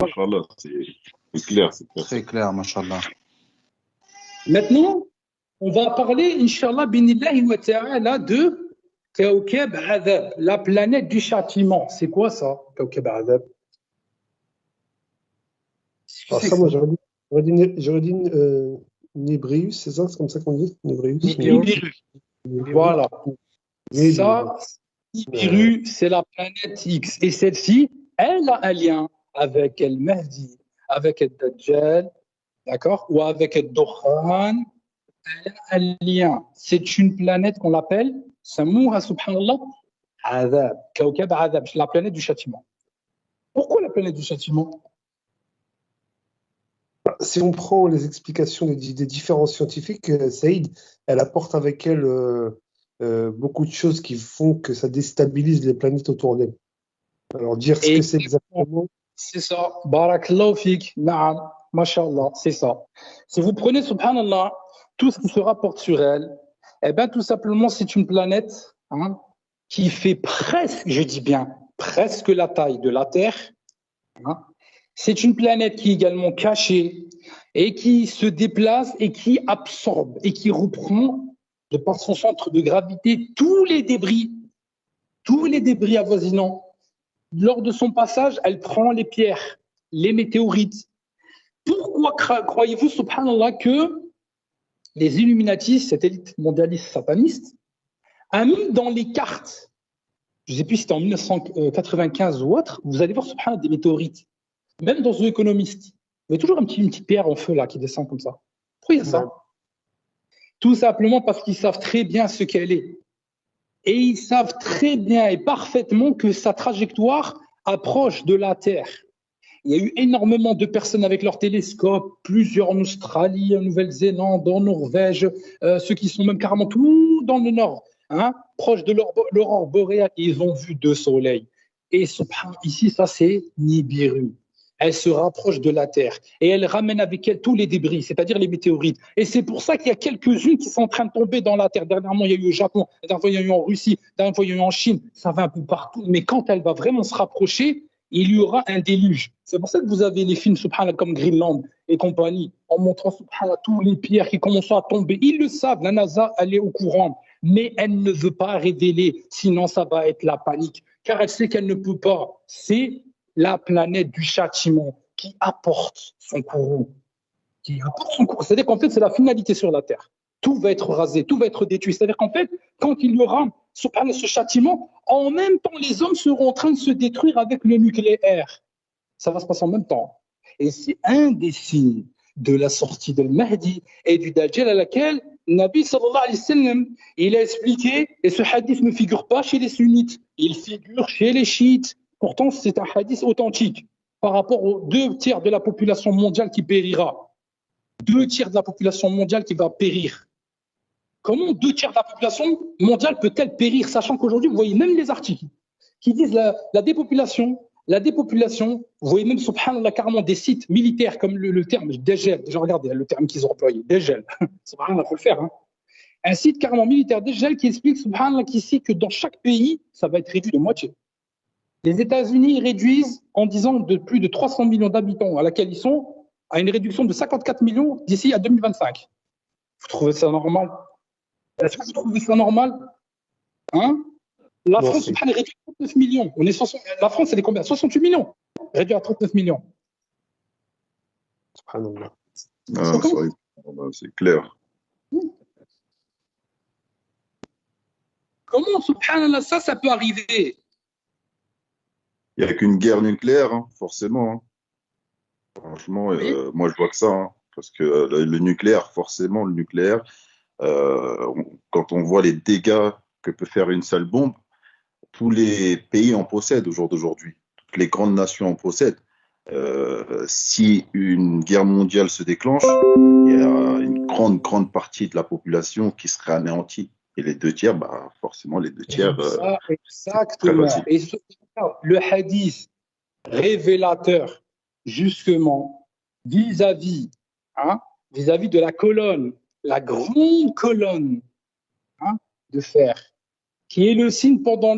Machallah, c'est clair, c'est clair. Très clair, mashallah. Maintenant, on va parler, Inch'Allah, binillahi wa ta'ala, de Kawkab Adab, la planète du châtiment. C'est quoi ça, Kawkab Adab? Alors ça, moi, j'aurais dit Nébrius, c'est ça? C'est comme ça qu'on dit? Nébrius. Nibiru. Voilà. Ça, Nibiru, c'est la planète X. Et celle-ci, elle a un lien avec El Mahdi, avec El Dajjal, d'accord? Ou avec El Dukhan. Elle a un lien. C'est une planète qu'on appelle, Samouha subhanallah, Adab, Kawkab Adab, la planète du châtiment. Pourquoi la planète du châtiment? Si on prend les explications des différents scientifiques, Saïd, elle apporte avec elle beaucoup de choses qui font que ça déstabilise les planètes autour d'elle. Alors dire ce que c'est exactement. C'est ça. Barakallahu fik. Naam. Mashallah. C'est ça. Si vous prenez, subhanallah, tout ce qui se rapporte sur elle, eh bien, tout simplement, c'est une planète qui fait presque, je dis bien, presque la taille de la Terre. C'est une planète qui est également cachée et qui se déplace et qui absorbe et qui reprend de par son centre de gravité tous les débris avoisinants. Lors de son passage, elle prend les pierres, les météorites. Pourquoi croyez-vous, subhanallah, que les Illuminati, cette élite mondialiste sataniste, a mis dans les cartes, je ne sais plus si c'était en 1995 ou autre, vous allez voir, subhanallah, des météorites. Même dans The Economist, il y a toujours une petite pierre en feu là qui descend comme ça. Pourquoi il y a ça? Tout simplement parce qu'ils savent très bien ce qu'elle est. Et ils savent très bien et parfaitement que sa trajectoire approche de la Terre. Il y a eu énormément de personnes avec leurs télescopes, plusieurs en Australie, en Nouvelle-Zélande, en Norvège, ceux qui sont même carrément tout dans le nord, proche de l'aurore boréale. Ils ont vu deux soleils. Et ici, ça c'est Nibiru. Elle se rapproche de la Terre et elle ramène avec elle tous les débris, c'est-à-dire les météorites. Et c'est pour ça qu'il y a quelques-unes qui sont en train de tomber dans la Terre. Dernièrement, il y a eu au Japon, dernièrement, il y a eu en Russie, dernièrement, il y a eu en Chine. Ça va un peu partout. Mais quand elle va vraiment se rapprocher, il y aura un déluge. C'est pour ça que vous avez les films, subhanallah, comme Greenland et compagnie, en montrant, subhanallah, tous les pierres qui commencent à tomber. Ils le savent, la NASA, elle est au courant. Mais elle ne veut pas révéler, sinon ça va être la panique. Car elle sait qu'elle ne peut pas. C'est la planète du châtiment qui apporte son courroux. C'est-à-dire qu'en fait, c'est la finalité sur la Terre. Tout va être rasé, tout va être détruit. C'est-à-dire qu'en fait, quand il y aura ce châtiment, en même temps, les hommes seront en train de se détruire avec le nucléaire. Ça va se passer en même temps. Et c'est un des signes de la sortie de Mahdi et du Dajjal à laquelle Nabi sallallahu alayhi wa sallam, il a expliqué, et ce hadith ne figure pas chez les sunnites, il figure chez les chiites. Pourtant, c'est un hadith authentique par rapport aux 2/3 de la population mondiale qui périra. 2/3 de la population mondiale qui va périr. Comment 2/3 de la population mondiale peut-elle périr, sachant qu'aujourd'hui, vous voyez même les articles qui disent la dépopulation, vous voyez même, subhanallah, carrément des sites militaires comme le terme Dajjal. Déjà, regardez le terme qu'ils ont employé, Dajjal. Subhanallah, il faut le faire. Un site carrément militaire Dajjal qui explique, subhanallah, qu'ici, que dans chaque pays, ça va être réduit de moitié. Les États-Unis réduisent en disant de plus de 300 millions d'habitants à laquelle ils sont, à une réduction de 54 millions d'ici à 2025. Vous trouvez ça normal? Est-ce que vous trouvez ça normal? La France, est réduite à 39 millions. La France, elle est combien? 68 millions. Réduit à 39 millions. C'est clair. Comment, subhanallah, ça peut arriver? Il n'y a qu'une guerre nucléaire, forcément. Franchement, oui. Moi, je vois que ça. Parce que le nucléaire, forcément, quand on voit les dégâts que peut faire une seule bombe, tous les pays en possèdent au jour d'aujourd'hui. Toutes les grandes nations en possèdent. Si une guerre mondiale se déclenche, il y a une grande partie de la population qui serait anéantie. Et les 2/3, forcément, les 2/3. Exactement. Et le hadith révélateur, justement, vis-à-vis de la colonne, la grande colonne de fer, qui est le signe pendant le